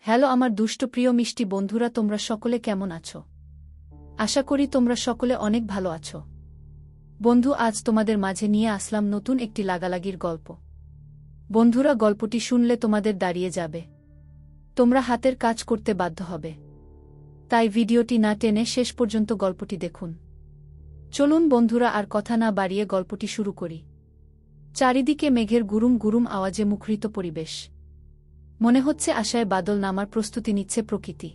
Hello আমার দুষ্ট প্রিয় মিষ্টি বন্ধুরা, তোমরা সকলে কেমন আছো? আশা করি তোমরা সকলে অনেক ভালো আছো। বন্ধু, আজ তোমাদের মাঝে নিয়ে আসলাম নতুন একটি লাগালাগির গল্প। বন্ধুরা, গল্পটি শুনলে তোমাদের দাঁড়িয়ে যাবে, তোমরা হাতের কাজ করতে বাধ্য হবে। তাই ভিডিওটি না টেনে শেষ পর্যন্ত গল্পটি দেখুন। চলুন বন্ধুরা, আর কথা না বাড়িয়ে গল্পটি শুরু করি। চারিদিকে মেঘের গুরুম গুরুম আওয়াজে মুখরিত পরিবেশ। মনে হচ্ছে আশায় বাদল নামার প্রস্তুতি নিচ্ছে প্রকৃতি।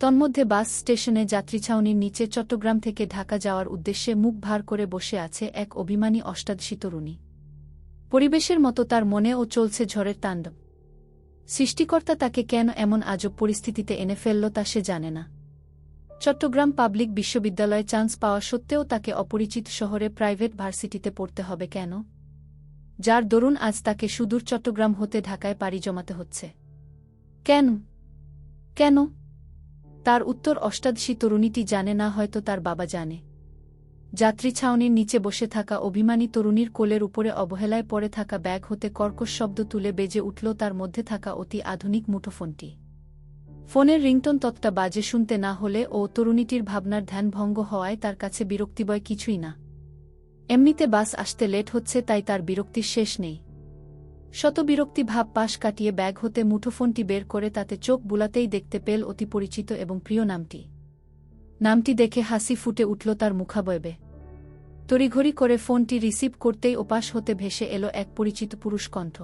তন্মধ্যে বাস স্টেশনে যাত্রী ছাউনির নিচে চট্টগ্রাম থেকে ঢাকা যাওয়ার উদ্দেশ্যে মুখ ভার করে বসে আছে এক অভিমানী অষ্টাদশী তরুণী। পরিবেশের মতো তার মনেও চলছে ঝড়ের তাণ্ডব। সৃষ্টিকর্তা তাকে কেন এমন আজব পরিস্থিতিতে এনে ফেলল তা সে জানে না। চট্টগ্রাম পাবলিক বিশ্ববিদ্যালয়ে চান্স পাওয়া সত্ত্বেও তাকে অপরিচিত শহরে প্রাইভেট ভার্সিটিতে পড়তে হবে কেন? যার দরুন আজ তাকে সুদূর চট্টগ্রাম হতে ঢাকায় পাড়ি জমাতে হচ্ছে। কেন কেন? তার উত্তর অষ্টাদশী তরুণীটি জানে না, হয়তো তার বাবা জানে। যাত্রী ছাউনির নিচে বসে থাকা অভিমানী তরুণীর কোলের উপরে অবহেলায় পড়ে থাকা ব্যাগ হতে কর্কশ শব্দ তুলে বেজে উঠল তার মধ্যে থাকা অতি আধুনিক মুঠোফোনটি। ফোনের রিংটোন ততটা বাজে শুনতে না হলে ও তরুণীটির ভাবনার ধ্যানভঙ্গ হওয়ায় তার কাছে বিরক্তিবয় কিছুই না। এমনিতে বাস আসতে লেট হচ্ছে, তাই তার বিরক্তির শেষ নেই। শত বিরক্তি ভাব পাশ কাটিয়ে ব্যাগ হতে মুঠোফোনটি বের করে তাতে চোখ বুলাতেই দেখতে পেল অতি পরিচিত এবং প্রিয় নামটি দেখে হাসি ফুটে উঠল তার মুখাবয়বে। তড়িঘড়ি করে ফোনটি রিসিভ করতেই ওপাশ হতে ভেসে এলো এক পরিচিত পুরুষ কণ্ঠ।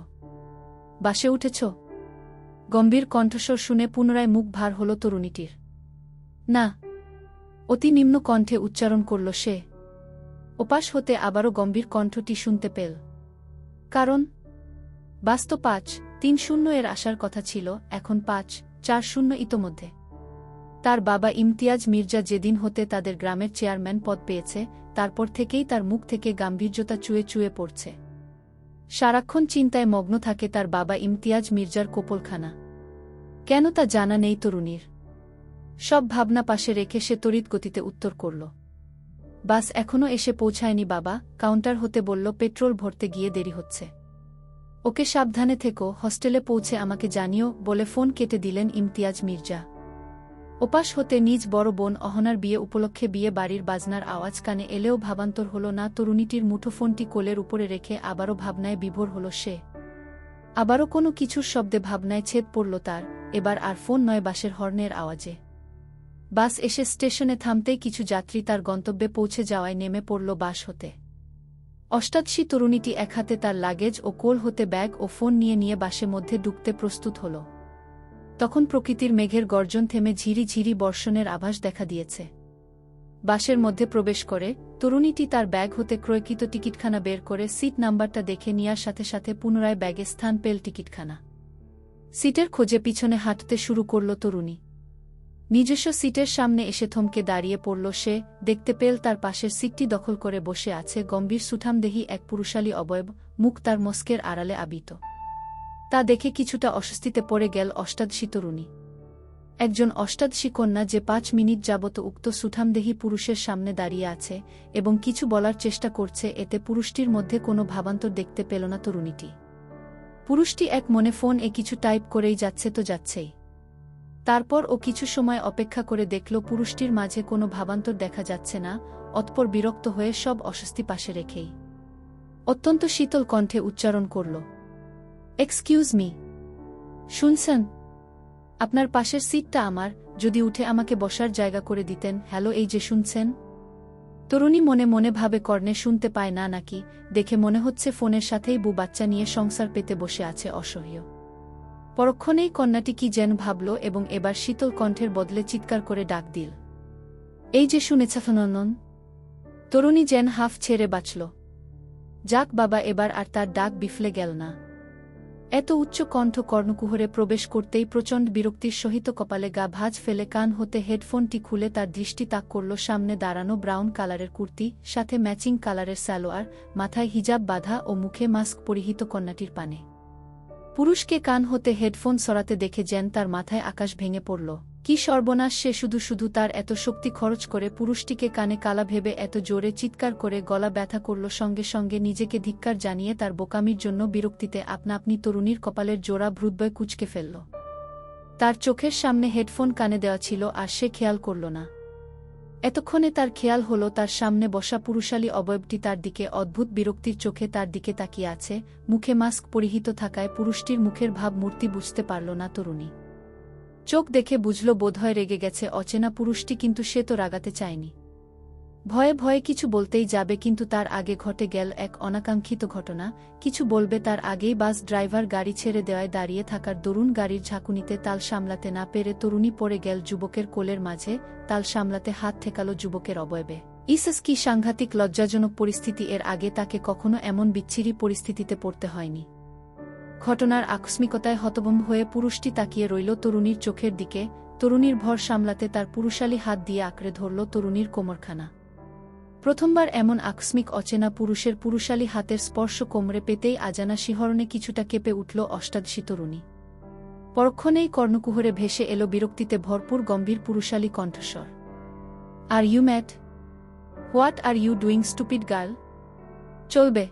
বাসে উঠেছ? গম্ভীর কণ্ঠস্বর শুনে পুনরায় মুখ ভার হল তরুণীটির। না, অতি নিম্ন কণ্ঠে উচ্চারণ করল সে। ওপাশ হতে আবারও গম্ভীর কণ্ঠটি শুনতে পেল। কারণ বাস তো ৫-৩-০ এর আসার কথা ছিল, এখন ৫-৪-০ ইতোমধ্যে। তার বাবা ইমতিয়াজ মির্জা যেদিন হতে তাদের গ্রামের চেয়ারম্যান পদ পেয়েছে, তারপর থেকেই তার মুখ থেকে গাম্ভীর্যতা চুয়ে চুয়ে পড়ছে। সারাক্ষণ চিন্তায় মগ্ন থাকে তার বাবা ইমতিয়াজ মির্জার কোপলখানা। কেন তা জানা নেই তরুণীর। সব ভাবনা পাশে রেখে সে তড়িৎ গতিতে উত্তর করল, বাস এখনও এসে পৌঁছায়নি বাবা, কাউন্টার হতে বলল পেট্রোল ভরতে গিয়ে দেরি হচ্ছে। ওকে সাবধানে থেকো, হস্টেলে পৌঁছে আমাকে জানিও বলে ফোন কেটে দিলেন ইমতিয়াজ মির্জা। ওপাশ হতে নিজ বড় বোন অহনার বিয়ে উপলক্ষে বিয়ে বাড়ির বাজনার আওয়াজ কানে এলেও ভাবান্তর হল না। তরুণীটির মুঠোফোনটি কোলের উপরে রেখে আবারও ভাবনায় বিভোর হল সে। আবারও কোনো কিছুর শব্দে ভাবনায় ছেদ পড়ল তার, এবার আর ফোন নয়, বাসের হর্নের আওয়াজে। বাস এসে স্টেশনে থামতেই কিছু যাত্রী তার গন্তব্যে পৌঁছে যাওয়ায় নেমে পড়ল বাস হতে। অষ্টাদশী তরুণীটি এক হাতে তার লাগেজ ও কোল হতে ব্যাগ ও ফোন নিয়ে বাসের মধ্যে ঢুকতে প্রস্তুত হল। তখন প্রকৃতির মেঘের গর্জন থেমে ঝিরি ঝিরি বর্ষণের আভাস দেখা দিয়েছে। বাসের মধ্যে প্রবেশ করে তরুণীটি তার ব্যাগ হতে ক্রয়কৃত টিকিটখানা বের করে সিট নাম্বারটা দেখে নেওয়ার সাথে সাথে পুনরায় ব্যাগে স্থান পেল টিকিটখানা। সিটের খোঁজে পিছনে হাঁটতে শুরু করল তরুণী। নিজস্ব সিটের সামনে এসে থমকে দাঁড়িয়ে পড়ল সে। দেখতে পেল তার পাশের সিটটি দখল করে বসে আছে গম্ভীর সুঠামদেহী এক পুরুষালী অবয়ব, মুখ তার মস্কের আড়ালে আবিত। তা দেখে কিছুটা অস্বস্তিতে পড়ে গেল অষ্টাদশী তরুণী। একজন অষ্টাদশী কন্যা যে ৫ মিনিট যাবত উক্ত সুঠামদেহী পুরুষের সামনে দাঁড়িয়ে আছে এবং কিছু বলার চেষ্টা করছে, এতে পুরুষটির মধ্যে কোনো ভাবান্তর দেখতে পেল না তরুণীটি। পুরুষটি এক মনে ফোন কিছু টাইপ করেই যাচ্ছে তো যাচ্ছেই। তারপর ও কিছু সময় অপেক্ষা করে দেখল পুরুষটির মাঝে কোনো ভাবান্তর দেখা যাচ্ছে না। অতঃপর বিরক্ত হয়ে সব অস্বস্তি পাশে রেখেই অত্যন্ত শীতল কণ্ঠে উচ্চারণ করল, এক্সকিউজ মি, শুনছেন? আপনার পাশের সিটটা আমার, যদি উঠে আমাকে বসার জায়গা করে দিতেন। হ্যালো, এই যে শুনছেন? তরুণী মনে মনে ভাবে কর্ণে শুনতে পায় না নাকি, দেখে মনে হচ্ছে ফোনের সাথেই বউ বাচ্চা নিয়ে সংসার পেতে বসে আছে অসহ্য। পরক্ষণেই কন্যাটি কি যেন ভাবল এবং এবার শীতল কণ্ঠের বদলে চিৎকার করে ডাক দিল, এই যে শুনেছাফনন। তরুণী যেন হাফ ছেড়ে বাঁচল। যাক বাবা, এবার আর তার ডাক বিফলে গেল না। এত উচ্চ কণ্ঠ কর্ণকুহরে প্রবেশ করতেই প্রচণ্ড বিরক্তির সহিত কপালে গা ভাঁজ ফেলে কান হতে হেডফোনটি খুলে তার দৃষ্টি তাক করল সামনে দাঁড়ানো ব্রাউন কালারের কুর্তি, সাথে ম্যাচিং কালারের সালোয়ার, মাথায় হিজাব বাঁধা ও মুখে মাস্ক পরিহিত কন্যাটির পানে। পুরুষকে কান হতে হেডফোন সরাতে দেখে যেন তার মাথায় আকাশ ভেঙে পড়ল। কি সর্বনাশ! সে শুধু তার এত শক্তি খরচ করে পুরুষটিকে কানে কালা ভেবে এত জোরে চিৎকার করে গলা ব্যথা করল। সঙ্গে সঙ্গে নিজেকে ধিক্কার জানিয়ে তার বোকামির জন্য বিরক্তিতে আপনা আপনি তরুণীর কপালের জোড়া ভ্রুদ্বয় কুঁচকে ফেলল। তার চোখের সামনে হেডফোন কানে দেওয়া ছিল আর সে খেয়াল করল না। এতক্ষণে তার খেয়াল হল তার সামনে বসা পুরুষালী অবয়বটি তার দিকে অদ্ভুত বিরক্তির চোখে তার দিকে তাকিয়ে আছে, মুখে মাস্ক পরিহিত থাকায় পুরুষটির মুখের ভাবমূর্তি বুঝতে পারল না তরুণী। চোখ দেখে বুঝল বোধহয় রেগে গেছে অচেনা পুরুষটি, কিন্তু সে তো রাগাতে চায়নি। ভয়ে ভয়ে কিছু বলতেই যাবে, কিন্তু তার আগে ঘটে গেল এক অনাকাঙ্ক্ষিত ঘটনা। কিছু বলবে তার আগেই বাস ড্রাইভার গাড়ি ছেড়ে দেওয়ায় দাঁড়িয়ে থাকার দরুন গাড়ির ঝাঁকুনিতে তাল সামলাতে না পেরে তরুণী পড়ে গেল যুবকের কোলের মাঝে, তাল সামলাতে হাত ঠেকাল যুবকের অবয়বে। ইসস, কি সাংঘাতিক লজ্জাজনক পরিস্থিতি! এর আগে তাকে কখনো এমন বিচ্ছিরি পরিস্থিতিতে পড়তে হয়নি। ঘটনার আকস্মিকতায় হতভম্ব হয়ে পুরুষটি তাকিয়ে রইল তরুণীর চোখের দিকে। তরুণীর ভর সামলাতে তার পুরুষালী হাত দিয়ে আঁকড়ে ধরল তরুণীর কোমরখানা। প্রথমবার এমন আকস্মিক অচেনা পুরুষের পুরুষালী হাতের স্পর্শ কোমরে পেতেই আজানা শিহরণে কিছুটা কেঁপে উঠল অষ্টাদশী তরুণী। পরক্ষণেই কর্ণকুহরে ভেসে এলো বিরক্তিতে ভরপুর গম্ভীর পুরুষালী কণ্ঠস্বর। Are you mad? What are you doing, stupid girl? চলবে।